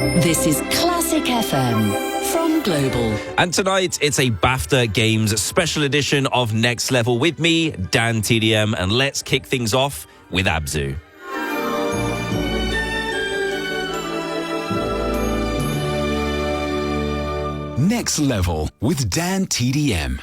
This is Classic FM from Global. And tonight, it's a BAFTA Games special edition of Next Level with me, DanTDM, and let's kick things off with Abzu. Next Level with DanTDM.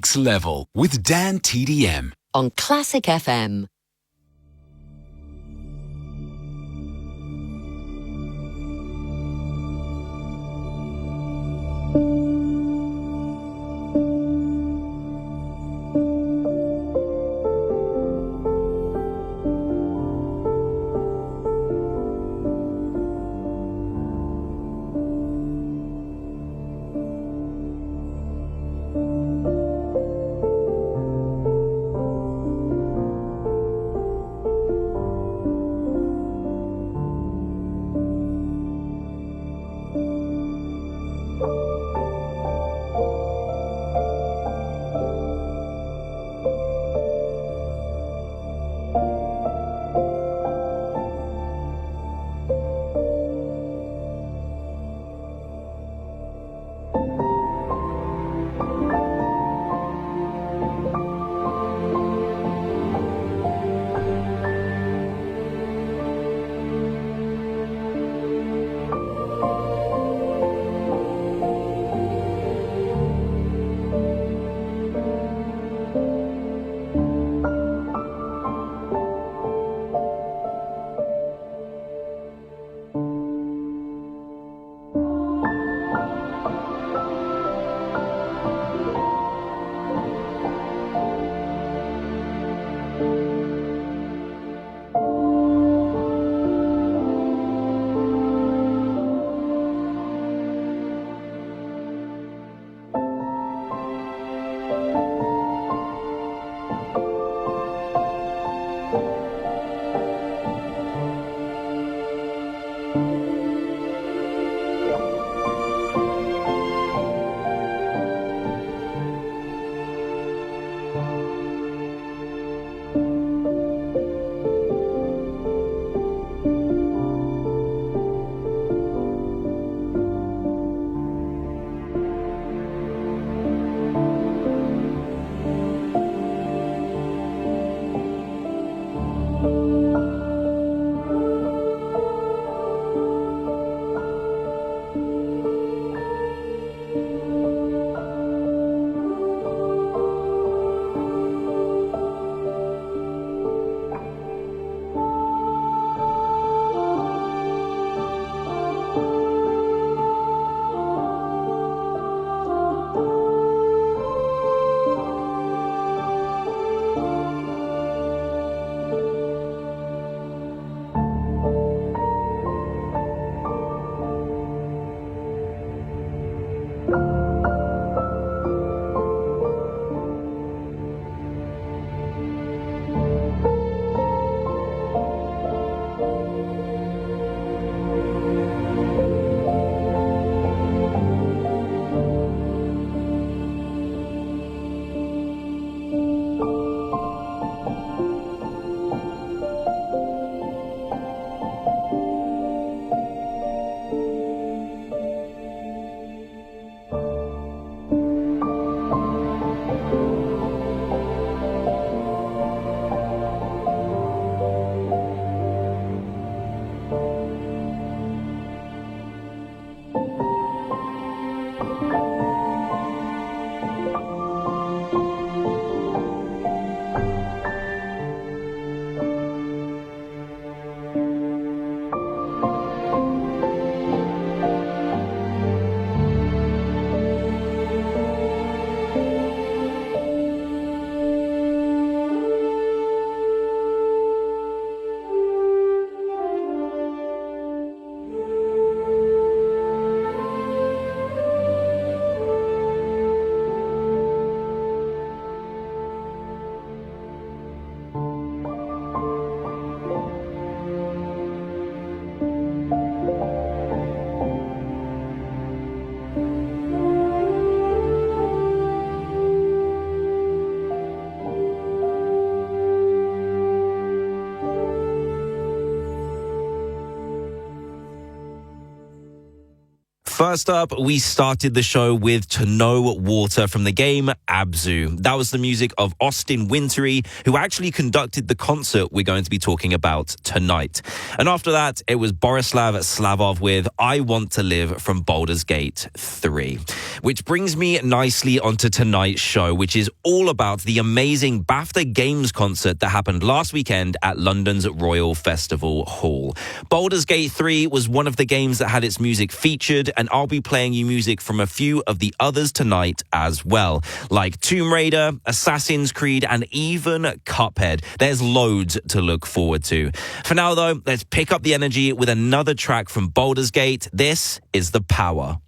Next Level with DanTDM On Classic FM. First up, we started the show with To Know Water from the game Abzu. That was the music of Austin Wintory, who actually conducted the concert we're going to be talking about tonight. And after that, it was Borislav Slavov with I Want to Live from Baldur's Gate 3. Which brings me nicely onto tonight's show, which is all about the amazing BAFTA Games concert that happened last weekend at London's Royal Festival Hall. Baldur's Gate 3 was one of the games that had its music featured, and I'll be playing you music from a few of the others tonight as well, like Tomb Raider, Assassin's Creed, and even Cuphead. There's loads to look forward to. For now, though, let's pick up the energy with another track from Baldur's Gate. This is The Power.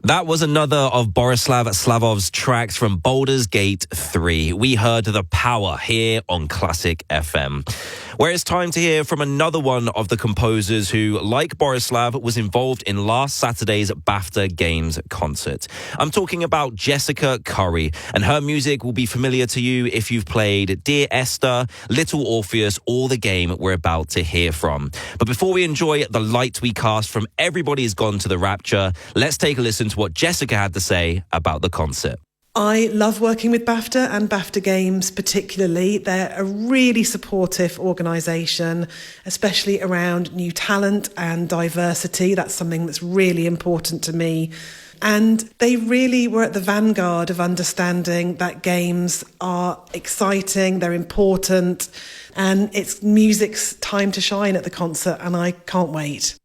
That was another of Borislav Slavov's tracks from Baldur's Gate 3. We heard the power here on Classic FM. Where it's time to hear from another one of the composers who, like Borislav, was involved in last Saturday's BAFTA Games concert. I'm talking about Jessica Curry, and her music will be familiar to you if you've played Dear Esther, Little Orpheus, or the game we're about to hear from. But before we enjoy the light we cast from Everybody's Gone to the Rapture, let's take a listen to what Jessica had to say about the concert. I love working with BAFTA and BAFTA Games particularly. They're a really supportive organisation, especially around new talent and diversity. That's something that's really important to me. And they really were at the vanguard of understanding that games are exciting, they're important, and it's music's time to shine at the concert, and I can't wait.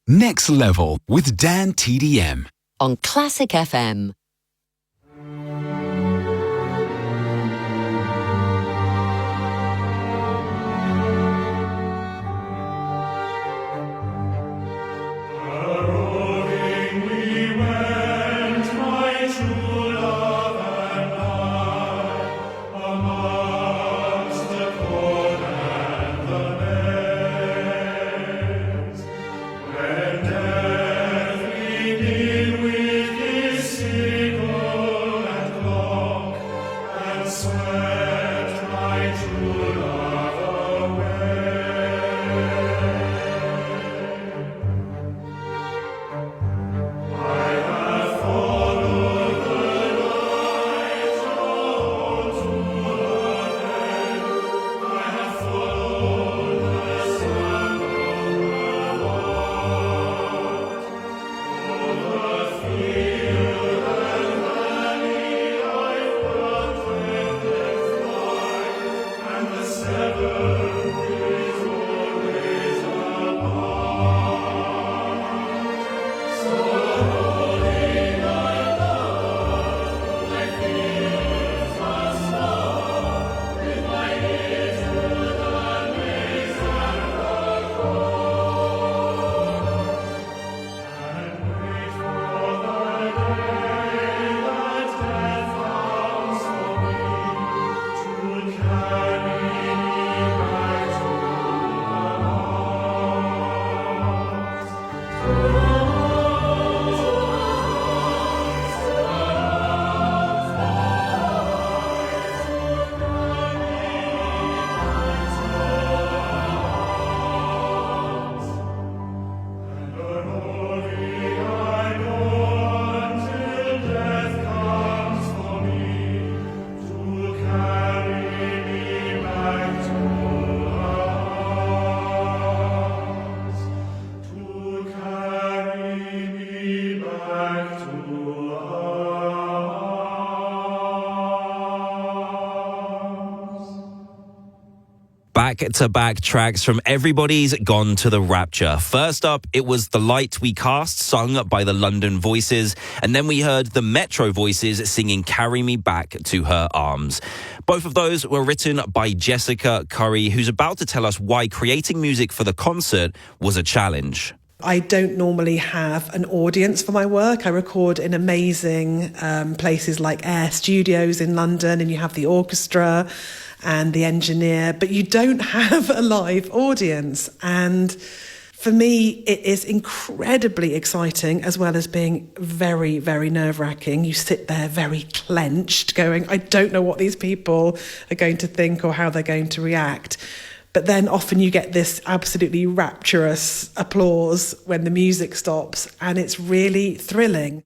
Next Level with DanTDM on Classic FM. With his sin. back-to-back tracks from Everybody's Gone to the Rapture. First up, it was The Light We Cast, sung by the London Voices, and then we heard the Metro Voices singing Carry Me Back to Her Arms. Both of those were written by Jessica Curry, who's about to tell us why creating music for the concert was a challenge. I don't normally have an audience for my work. I record in amazing places like Air Studios in London, and you have the orchestra and the engineer, but you don't have a live audience. And for me, it is incredibly exciting, as well as being very, very nerve-wracking. You sit there very clenched going, I don't know what these people are going to think or how they're going to react. But then often you get this absolutely rapturous applause when the music stops, and it's really thrilling.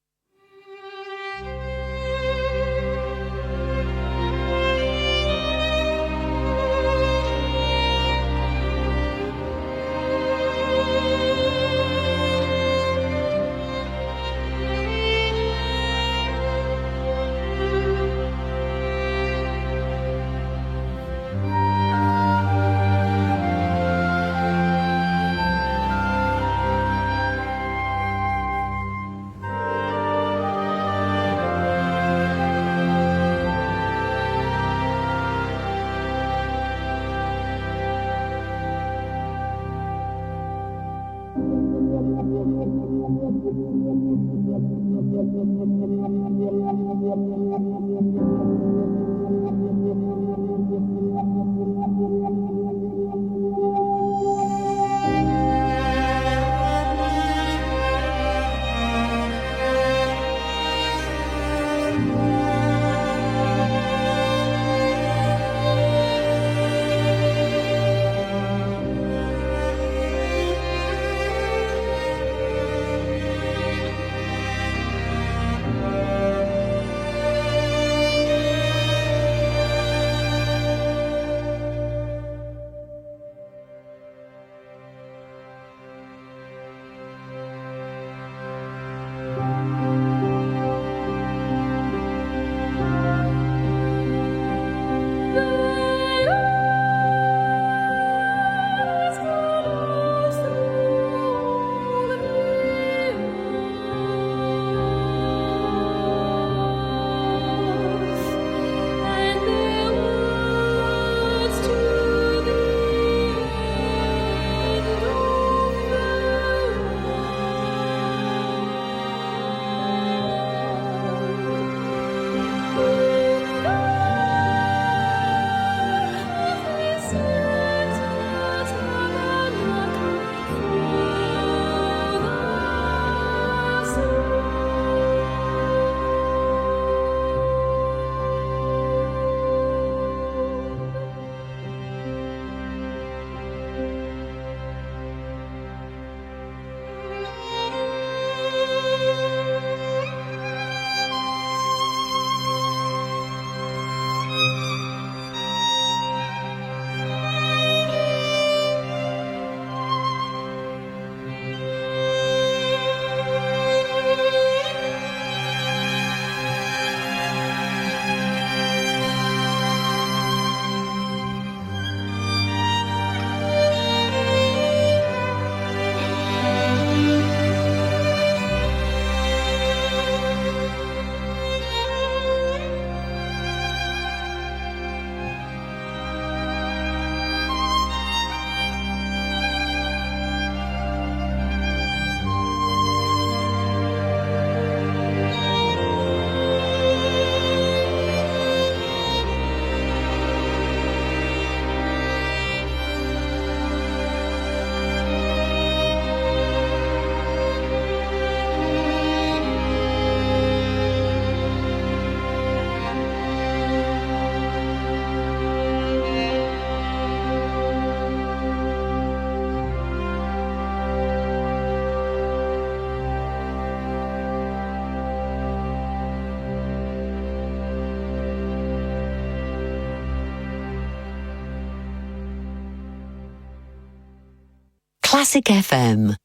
Classic FM.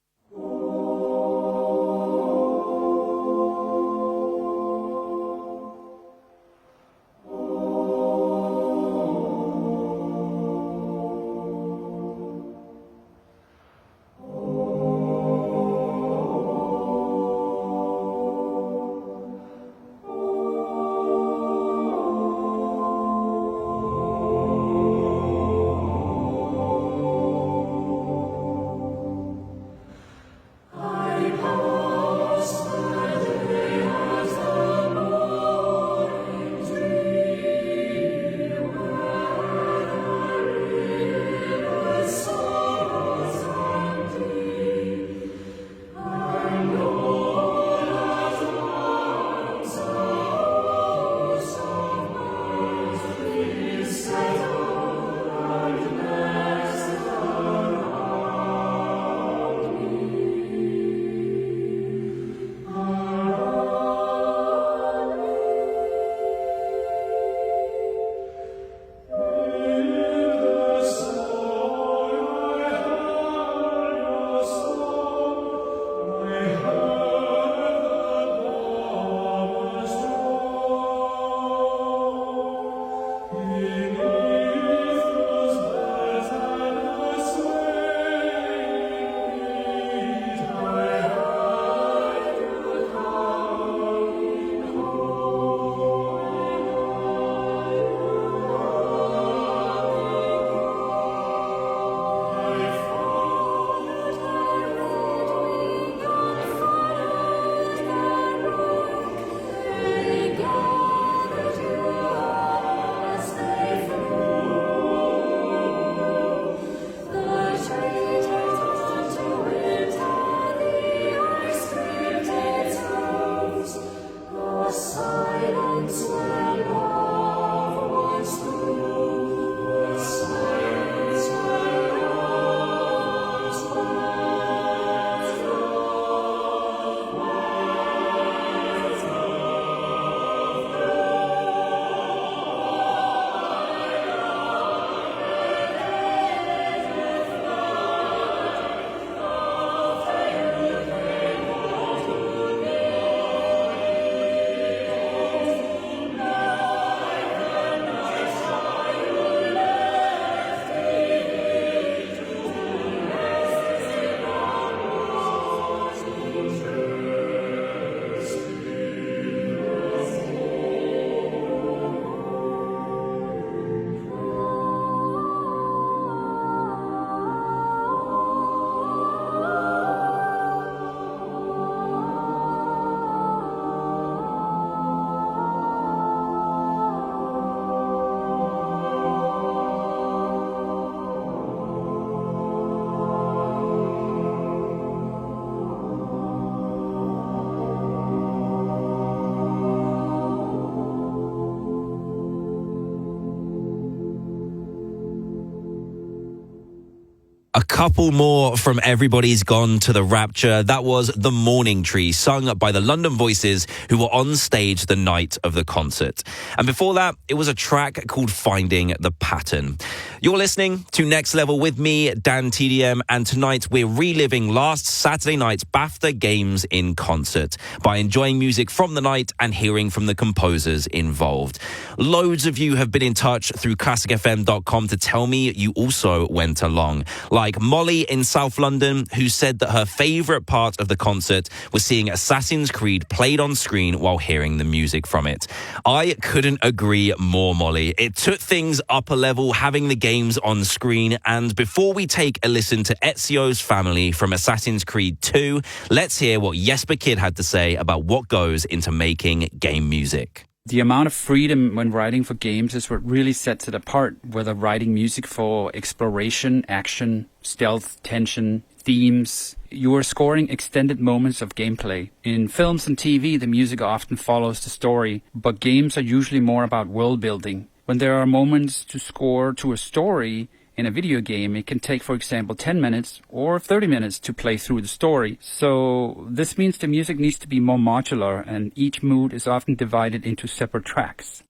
couple more from Everybody's Gone to the Rapture. That was The Morning Tree, sung by the London Voices, who were on stage the night of the concert. And before that, it was a track called Finding the Pattern. You're listening to Next Level with me, DanTDM, and tonight we're reliving last Saturday night's BAFTA Games in concert by enjoying music from the night and hearing from the composers involved. Loads of you have been in touch through classicfm.com to tell me you also went along. Like Molly in South London, who said that her favourite part of the concert was seeing Assassin's Creed played on screen while hearing the music from it. I couldn't agree more, Molly. It took things up a level having the games on screen. And before we take a listen to Ezio's family from Assassin's Creed 2, let's hear what Jesper Kid had to say about what goes into making game music. The amount of freedom when writing for games is what really sets it apart, whether writing music for exploration, action, stealth, tension, themes. You are scoring extended moments of gameplay. In films and TV, the music often follows the story, but games are usually more about world building. When there are moments to score to a story in a video game, it can take, for example, 10 minutes or 30 minutes to play through the story. So this means the music needs to be more modular, and each mood is often divided into separate tracks.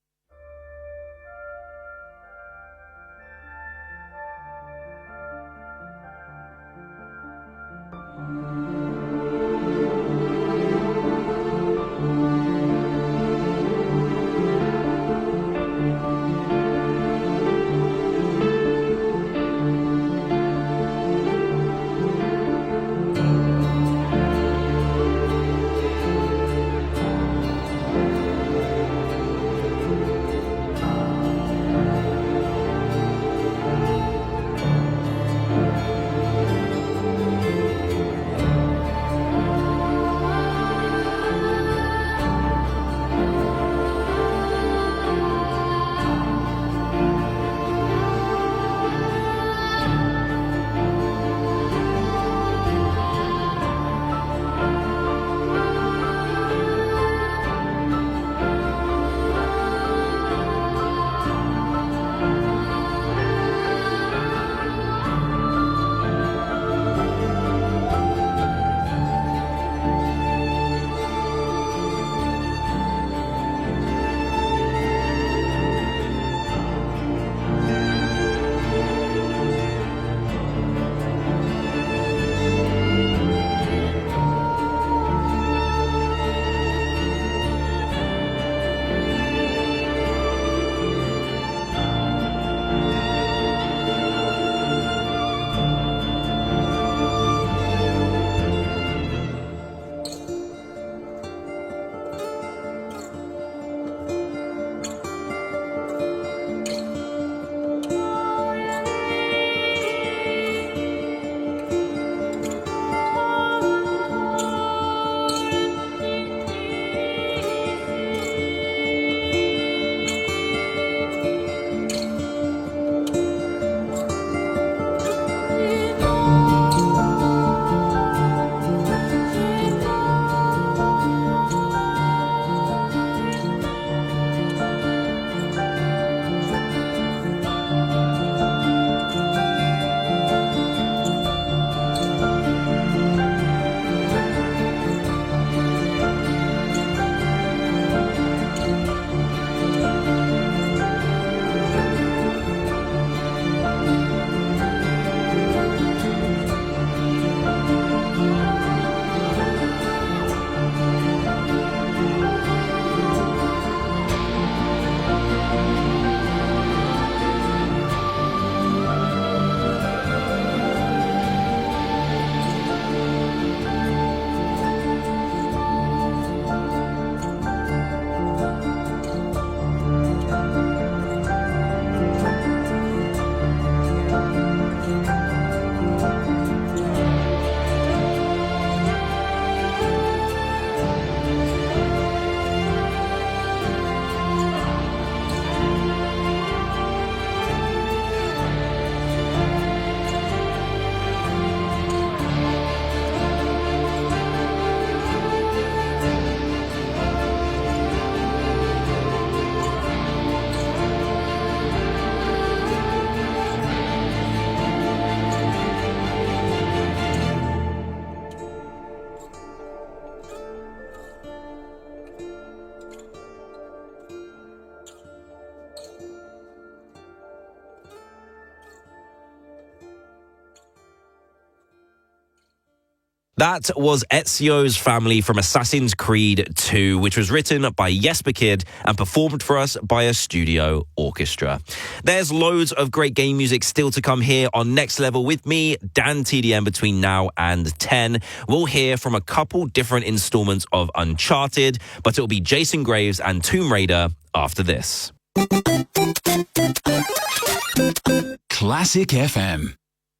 That was Ezio's Family from Assassin's Creed 2, which was written by Jesper Kyd and performed for us by a studio orchestra. There's loads of great game music still to come here on Next Level with me, DanTDM, between now and 10. We'll hear from a couple different installments of Uncharted, but it'll be Jason Graves and Tomb Raider after this. Classic FM.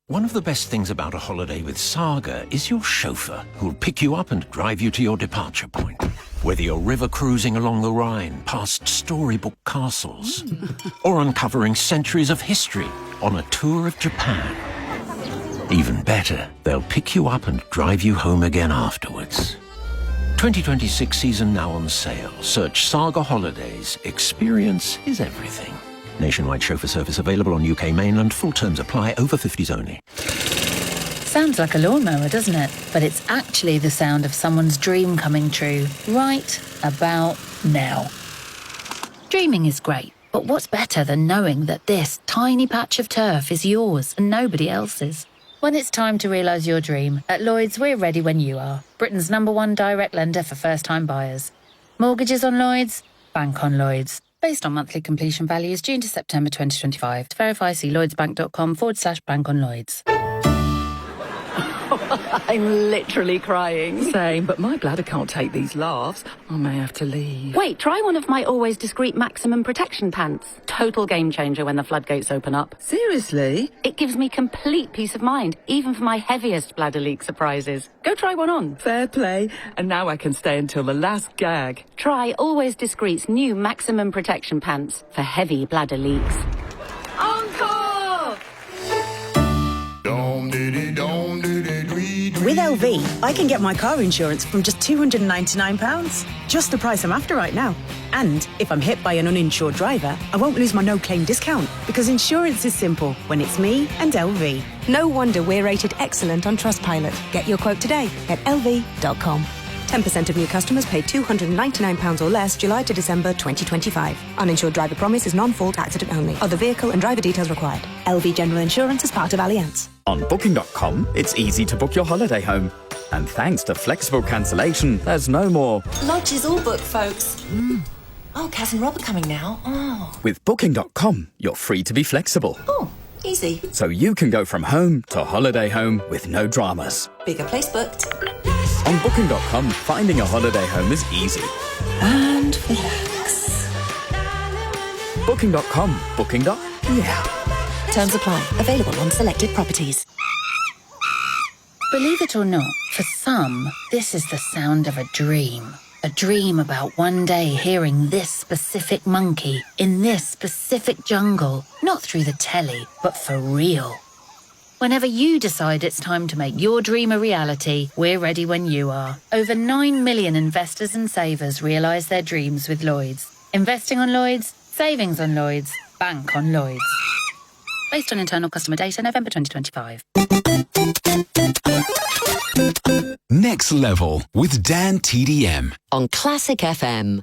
One of the best things about a holiday with Saga is your chauffeur, who'll pick you up and drive you to your departure point. Whether you're river cruising along the Rhine, past storybook castles, or uncovering centuries of history on a tour of Japan. Even better, they'll pick you up and drive you home again afterwards. 2026 season now on sale. Search Saga Holidays. Experience is everything. Nationwide chauffeur service available on UK mainland. Full terms apply. Over 50s only. Sounds like a lawnmower, doesn't it? But it's actually the sound of someone's dream coming true right about now. Dreaming is great, but what's better than knowing that this tiny patch of turf is yours and nobody else's? When it's time to realise your dream, at Lloyds we're ready when you are. Britain's #1 direct lender for first-time buyers. Mortgages on Lloyds? Bank on Lloyds. Based on monthly completion values, June to September 2025. To verify, see lloydsbank.com/bank on Lloyds. I'm literally crying. Same, but my bladder can't take these laughs. I may have to leave. Wait, try one of my always discreet maximum protection pants. Total game changer when the floodgates open up. Seriously? It gives me complete peace of mind, even for my heaviest bladder leak surprises. Go try one on. Fair play. And now I can stay until the last gag. Try Always Discreet's new maximum protection pants for heavy bladder leaks. Encore! With LV, I can get my car insurance from just £299. Just the price I'm after right now. And if I'm hit by an uninsured driver, I won't lose my no-claim discount because insurance is simple when it's me and LV. No wonder we're rated excellent on Trustpilot. Get your quote today at lv.com. 10% of new customers pay £299 or less July to December 2025. Uninsured driver promise is non-fault accident only. Other vehicle and driver details required. LV General Insurance is part of Allianz. On Booking.com, it's easy to book your holiday home. And thanks to flexible cancellation, there's no more. Lodge is all booked, folks. Oh, Kaz and Rob are coming now. Oh. With Booking.com, you're free to be flexible. Oh, easy. So you can go from home to holiday home with no dramas. Bigger place booked. On Booking.com, finding a holiday home is easy. And relax. Booking.com. Booking.yeah. Terms apply. Available on selected properties. Believe it or not, for some, this is the sound of a dream. A dream about one day hearing this specific monkey in this specific jungle, not through the telly, but for real. Whenever you decide it's time to make your dream a reality, we're ready when you are. Over 9 million investors and savers realise their dreams with Lloyds. Investing on Lloyds, savings on Lloyds, bank on Lloyds. Based on internal customer data, November 2025. Next Level with DanTDM on Classic FM.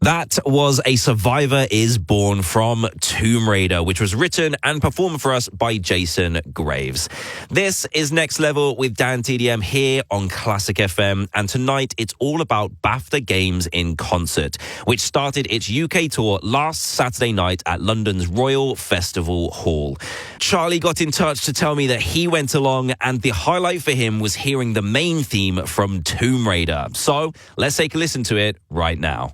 That was A Survivor Is Born from Tomb Raider, which was written and performed for us by Jason Graves. This is Next Level with DanTDM here on Classic FM, and tonight it's all about BAFTA Games in Concert, which started its UK tour last Saturday night at London's Royal Festival Hall. Charlie got in touch to tell me that he went along, and the highlight for him was hearing the main theme from Tomb Raider. So let's take a listen to it right now.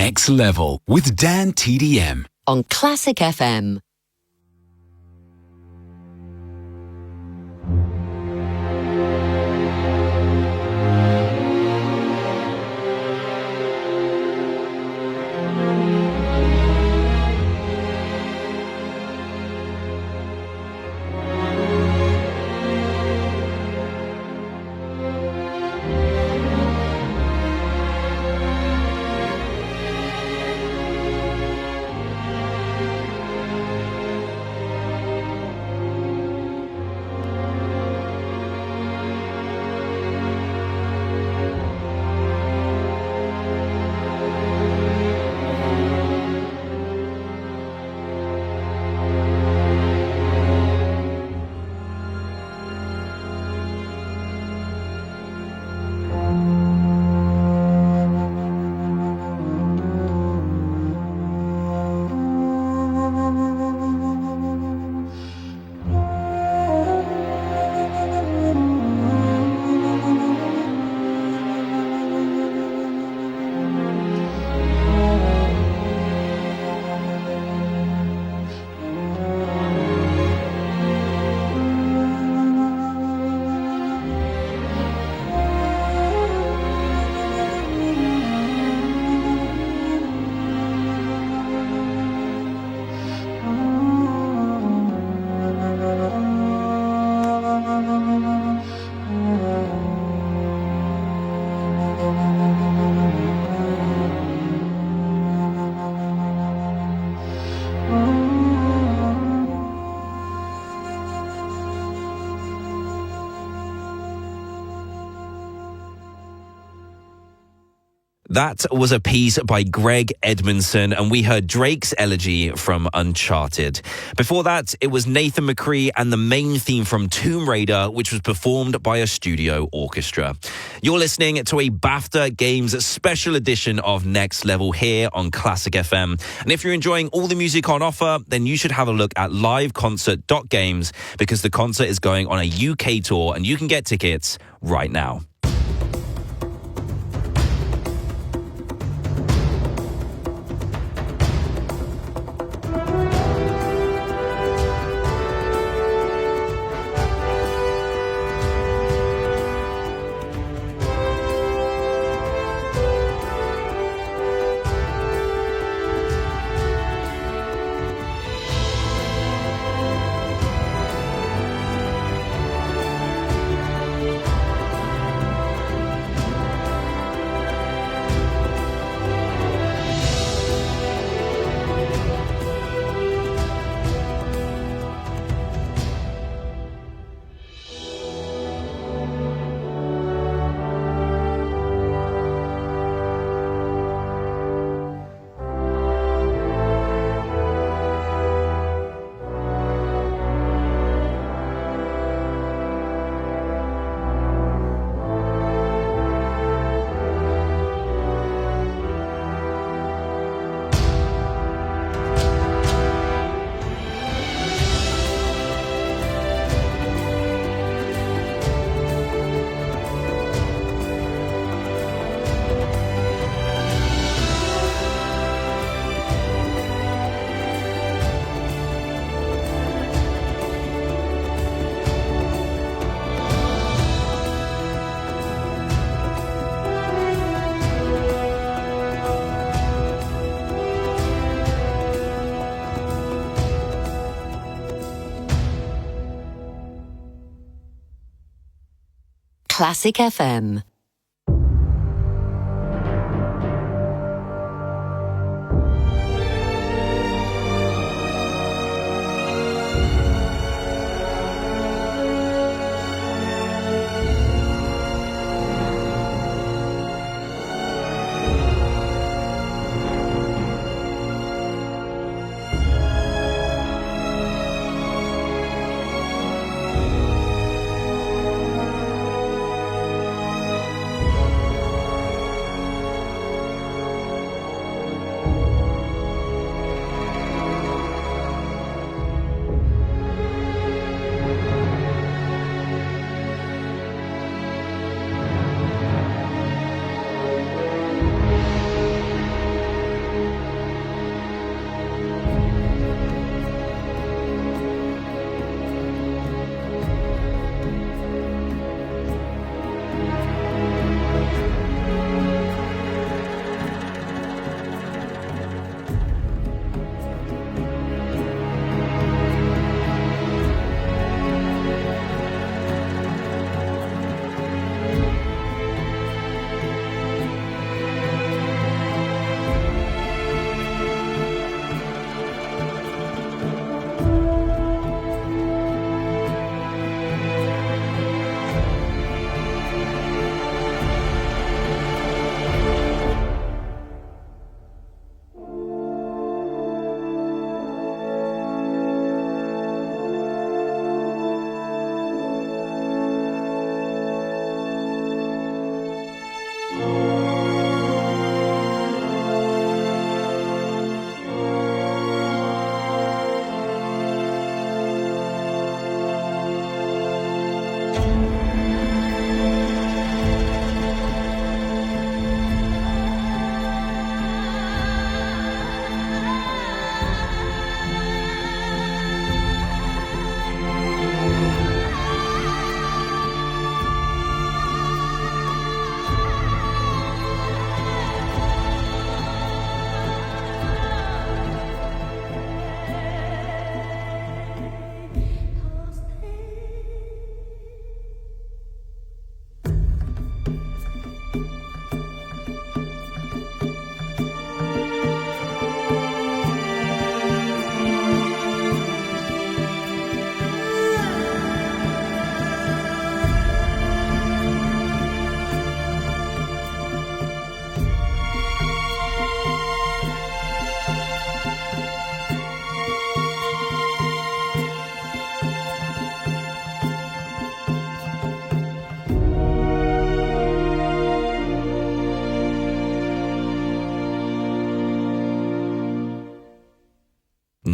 Next Level with DanTDM on Classic FM. That was a piece by Greg Edmondson, and we heard Drake's Elegy from Uncharted. Before that, it was Nathan McCree and the main theme from Tomb Raider, which was performed by a studio orchestra. You're listening to a BAFTA Games special edition of Next Level here on Classic FM. And if you're enjoying all the music on offer, then you should have a look at liveconcert.games, because the concert is going on a UK tour and you can get tickets right now. Classic FM.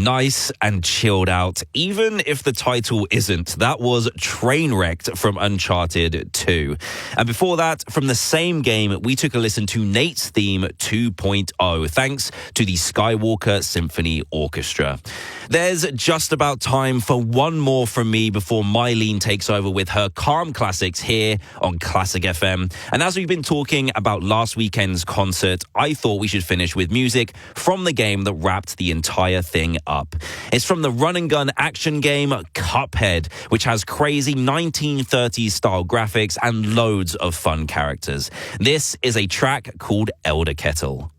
Nice and chilled out, even if the title isn't. That was Trainwrecked from Uncharted 2. And before that, from the same game, we took a listen to Nate's theme 2.0, thanks to the Skywalker Symphony Orchestra. There's just about time for one more from me before Mylene takes over with her calm classics here on Classic FM. And as we've been talking about last weekend's concert, I thought we should finish with music from the game that wrapped the entire thing up. It's from the run-and-gun action game Cuphead, which has crazy 1930s style graphics and loads of fun characters. This is a track called Elder Kettle.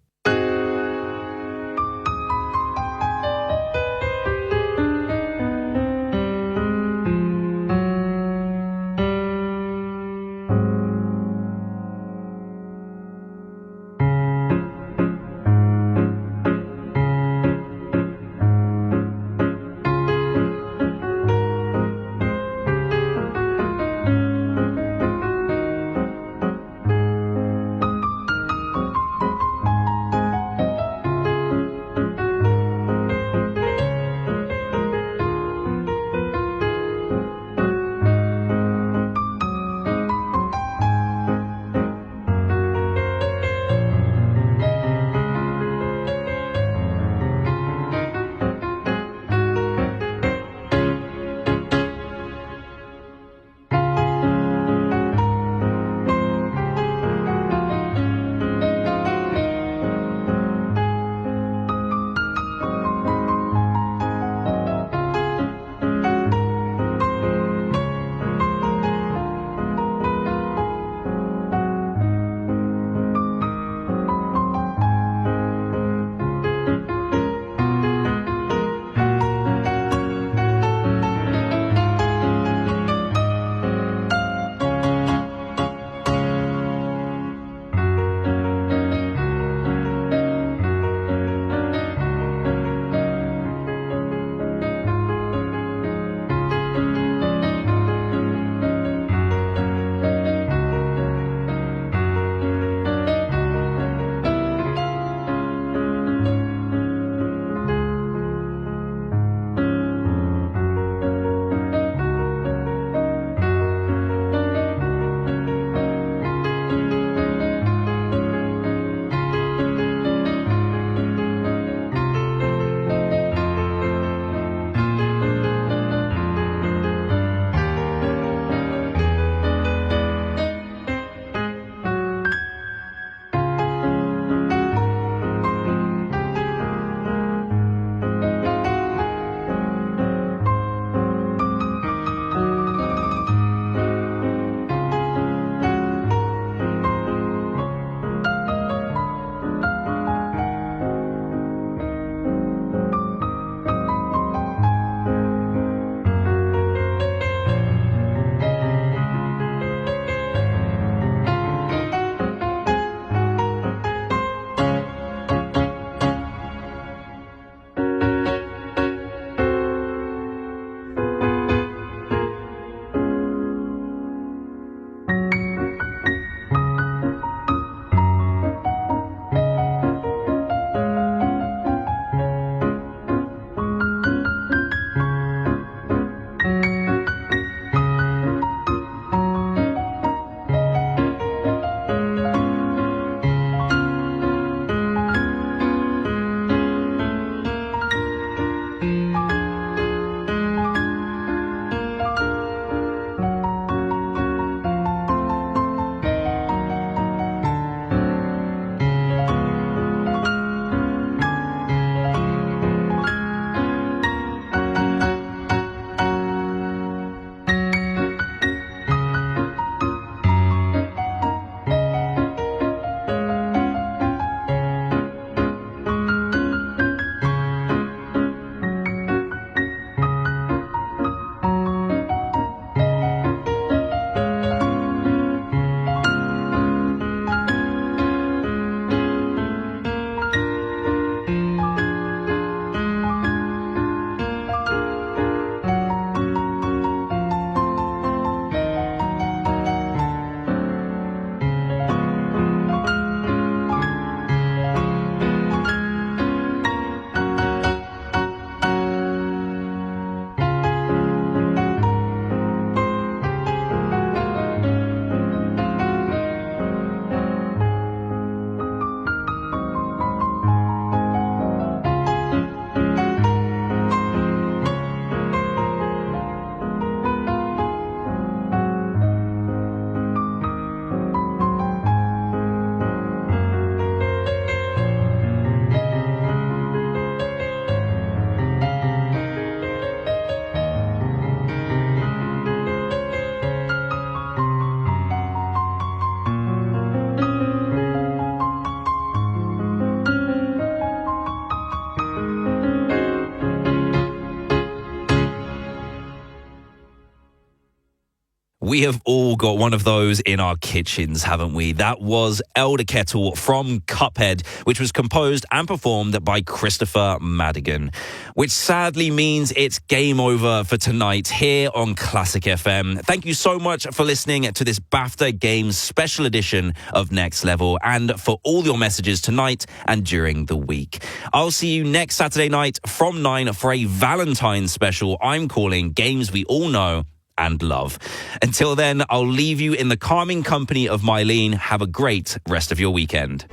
We have all got one of those in our kitchens, haven't we? That was Elder Kettle from Cuphead, which was composed and performed by Christopher Madigan, which sadly means it's game over for tonight here on Classic FM. Thank you so much for listening to this BAFTA Games special edition of Next Level and for all your messages tonight and during the week. I'll see you next Saturday night from 9 for a Valentine's special I'm calling Games We All Know and Love. Until then, I'll leave you in the calming company of Mylene. Have a great rest of your weekend.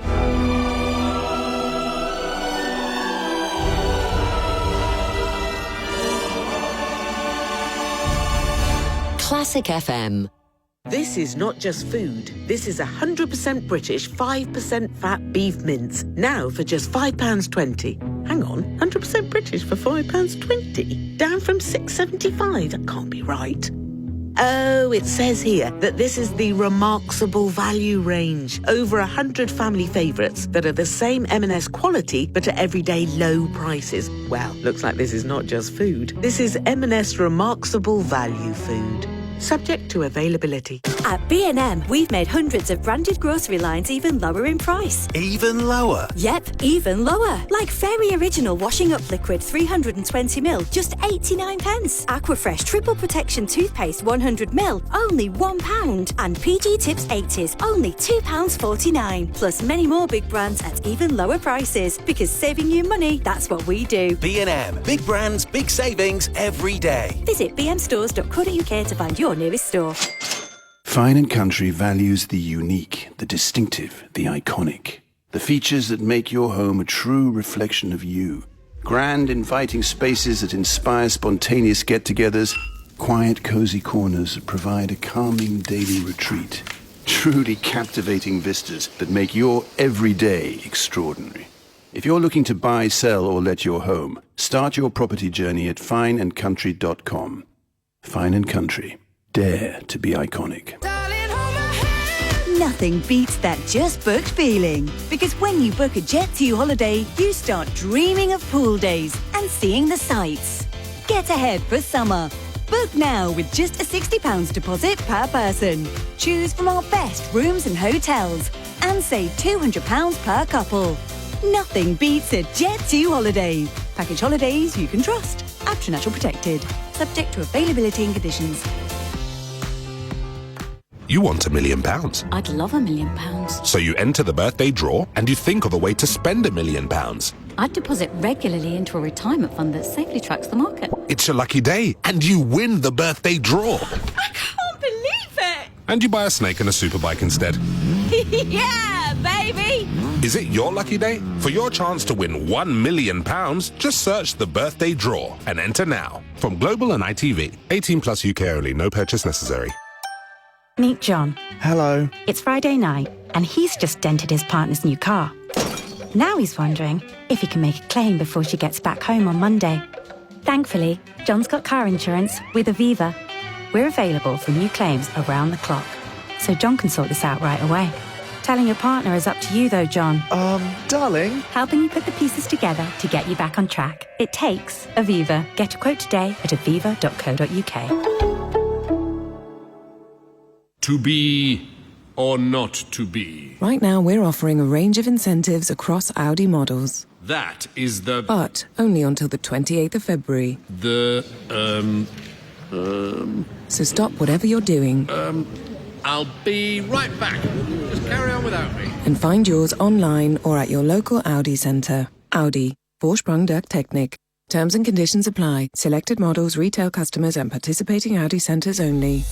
Classic FM. This is not just food. This is 100% British, 5% fat beef mince. Now for just £5.20. Hang on, 100% British for £5.20? Down from £6.75? That can't be right. Oh, it says here that this is the Remarkable Value range. Over 100 family favourites that are the same M&S quality but at everyday low prices. Well, looks like this is not just food. This is M&S Remarkable Value food. Subject to availability. At B&M, we've made hundreds of branded grocery lines even lower in price. Even lower? Yep, even lower. Like Fairy Original Washing Up Liquid 320ml, just 89p. Aquafresh Triple Protection Toothpaste 100ml, only £1. And PG Tips 80s, only £2.49. Plus many more big brands at even lower prices. Because saving you money, that's what we do. B&M. Big brands, big savings every day. Visit bmstores.co.uk to find your nearest store. Fine & Country values the unique, the distinctive, the iconic. The features that make your home a true reflection of you. Grand, inviting spaces that inspire spontaneous get-togethers. Quiet, cozy corners that provide a calming daily retreat. Truly captivating vistas that make your everyday extraordinary. If you're looking to buy, sell, or let your home, start your property journey at fineandcountry.com. Fine & Country. Dare to be iconic. Nothing beats that just booked feeling. Because when you book a Jet2 holiday, you start dreaming of pool days and seeing the sights. Get ahead for summer. Book now with just a £60 deposit per person. Choose from our best rooms and hotels and save £200 per couple. Nothing beats a Jet2 holiday. Package holidays you can trust. After Natural Protected. Subject to availability and conditions. You want £1 million. I'd love £1 million. So you enter the birthday draw and you think of a way to spend £1 million. I'd deposit regularly into a retirement fund that safely tracks the market. It's your lucky day and you win the birthday draw. I can't believe it! And you buy a snake and a superbike instead. Yeah, baby! Is it your lucky day? For your chance to win £1 million, just search the birthday draw and enter now. From Global and ITV. 18 plus UK only. No purchase necessary. Meet John. Hello. It's Friday night, and he's just dented his partner's new car. Now he's wondering if he can make a claim before she gets back home on Monday. Thankfully, John's got car insurance with Aviva. We're available for new claims around the clock, so John can sort this out right away. Telling your partner is up to you, though, John. Darling? Helping you put the pieces together to get you back on track. It takes Aviva. Get a quote today at aviva.co.uk. To be or not to be? Right now, we're offering a range of incentives across Audi models. That is the... But only until the 28th of February. So stop whatever you're doing. I'll be right back. Just carry on without me. And find yours online or at your local Audi centre. Audi. Vorsprung der Technik. Terms and conditions apply. Selected models, retail customers and participating Audi centres only.